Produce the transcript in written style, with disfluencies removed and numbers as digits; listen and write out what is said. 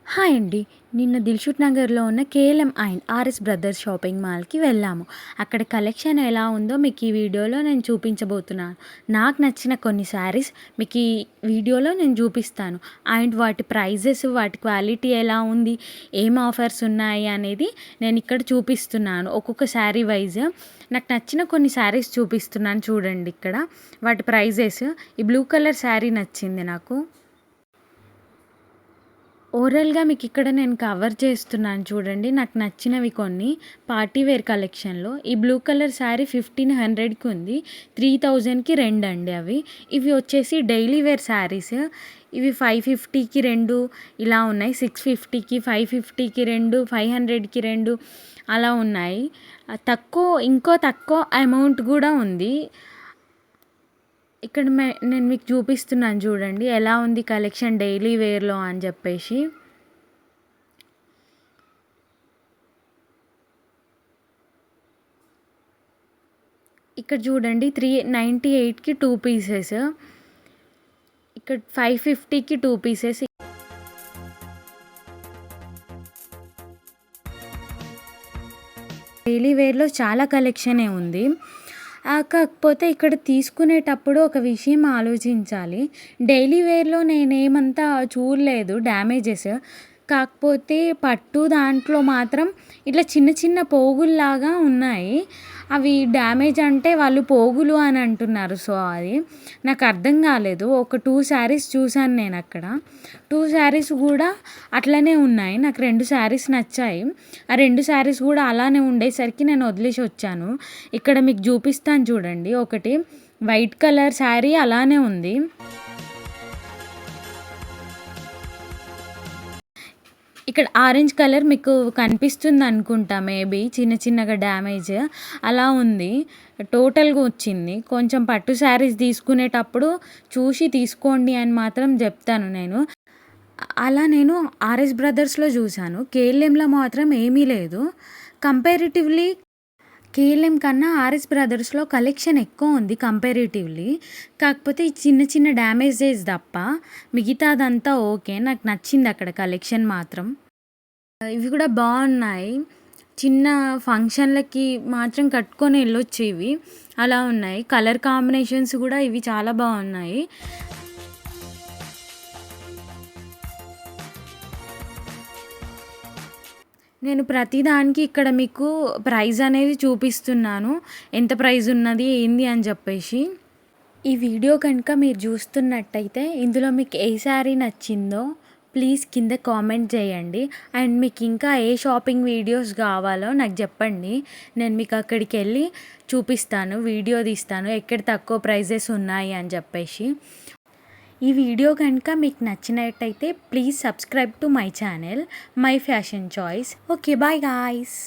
Hi అండి. నిన్న దిల్‌షుక్ నగర్‌లో ఉన్న KLM and RS brothers shopping మాల్‌కి వెళ్ళాము. అక్కడ కలెక్షన్ ఎలా ఉందో మీకు ఈ వీడియోలో నేను చూపించబోతున్నాను. నాకు నచ్చిన కొన్ని శారీస్ మీకు ఈ వీడియోలో నేను చూపిస్తాను. అండ్ వాటి ప్రైజెస్, వాటి క్వాలిటీ ఎలా ఉంది, ఏం ఆఫర్స్ ఉన్నాయి అనేది నేను ఇక్కడ చూపిస్తున్నాను. ఒక్కొక్క శారీ వైస్ నాకు నచ్చిన కొన్ని శారీస్ చూపిస్తున్నాను చూడండి ఇక్కడ. వాటి ప్రైజెస్ ఈ బ్లూ కలర్ శారీ నచ్చింది నాకు. ఓవరాల్‌గా మీకిక్కడ నేను కవర్ చేస్తున్నాను చూడండి. నాకు నచ్చినవి కొన్ని పార్టీ వేర్ కలెక్షన్‌లో. ఈ బ్లూ కలర్ శారీ 1500కి ఉంది. 3000కి రెండండి అవి. ఇవి వచ్చేసి డైలీ వేర్ శారీస్. ఇవి 550కి 2 ఇలా ఉన్నాయి. 650కి, 550కి 2, 500కి 2 అలా ఉన్నాయి. ఇంకో తక్కువ అమౌంట్ గూడా ఉంది. ఇక్కడ నేను మీకు చూపిస్తున్నాను చూడండి ఎలా ఉంది కలెక్షన్ డైలీ వేర్‌లో అని చెప్పేసి. ఇక్కడ చూడండి 398కి 2 పీసెస్. ఇక్కడ 550కి 2 పీసెస్. డైలీ వేర్‌లో చాలా కలెక్షనే ఉంది. కాకపోతే ఇక్కడ తీసుకునేటప్పుడు ఒక విషయం ఆలోచించాలి. డైలీ వేర్‌లో నేనేమంతా చూడలేదు డ్యామేజెస్. కాకపోతే పట్టు దాంట్లో మాత్రం ఇట్లా చిన్న చిన్న పోగుల్లాగా ఉన్నాయి. అవి డ్యామేజ్ అంటే వాళ్ళు పోగులు అని అంటున్నారు. సో, అది నాకు అర్థం కాలేదు. ఒక 2 శారీస్ చూసాను నేనక్కడ. 2 శారీస్ కూడా అట్లనే ఉన్నాయి. నాకు 2 శారీస్ నచ్చాయి. ఆ 2 శారీస్ కూడా అలానే ఉండేసరికి నేను వదిలేసి వచ్చాను. ఇక్కడ మీకు చూపిస్తాను చూడండి. ఒకటి వైట్ కలర్ శారీ అలానే ఉంది. ఇక్కడ ఆరెంజ్ కలర్ మీకు కనిపిస్తుందనుకుంటా మేబీ చిన్న చిన్నగా డ్యామేజ్ అలా ఉంది. టోటల్‌గా వచ్చింది. కొంచెం పట్టు శారీస్ తీసుకునేటప్పుడు చూసి తీసుకోండి అని మాత్రం చెప్తాను నేను. అలా నేను ఆర్ఎస్ బ్రదర్స్‌లో చూసాను. కేఎల్ఎంలో మాత్రం ఏమీ లేదు. కంపారిటివ్‌లీ కేఎల్ఎం కన్నా ఆర్ఎస్ బ్రదర్స్‌లో కలెక్షన్ ఎక్కువ ఉంది కంపారిటివ్‌లీ. కాకపోతే ఈ చిన్న చిన్న డ్యామేజెస్ తప్ప మిగతాదంతా ఓకే. నాకు నచ్చింది అక్కడ కలెక్షన్ మాత్రం. ఇవి కూడా బాగున్నాయి. చిన్న ఫంక్షన్‌లకి మాత్రం కట్టుకొని ఎళ్ళొచ్చు ఇవి. అలా ఉన్నాయి. కలర్ కాంబినేషన్స్ కూడా ఇవి చాలా బాగున్నాయి. నేను ప్రతిదానికి ఇక్కడ మీకు ప్రైస్ అనేది చూపిస్తున్నాను. ఎంత ప్రైస్ ఉన్నది, ఏంది అని చెప్పేసి. ఈ వీడియో కనుక మీరు చూస్తున్నట్టయితే ఇందులో మీకు ఏ శారీ నచ్చిందో ప్లీజ్ కింద కామెంట్ చేయండి. అండ్ మీకు ఇంకా ఏ షాపింగ్ వీడియోస్ కావాలో నాకు చెప్పండి. నేను మీకు అక్కడికి వెళ్ళి చూపిస్తాను, వీడియో తీస్తాను ఎక్కడ తక్కువ ప్రైజెస్ ఉన్నాయి అని చెప్పేసి. ఈ వీడియో కనుక మీకు నచ్చినట్టయితే please subscribe to my channel my fashion choice. Okay, bye guys.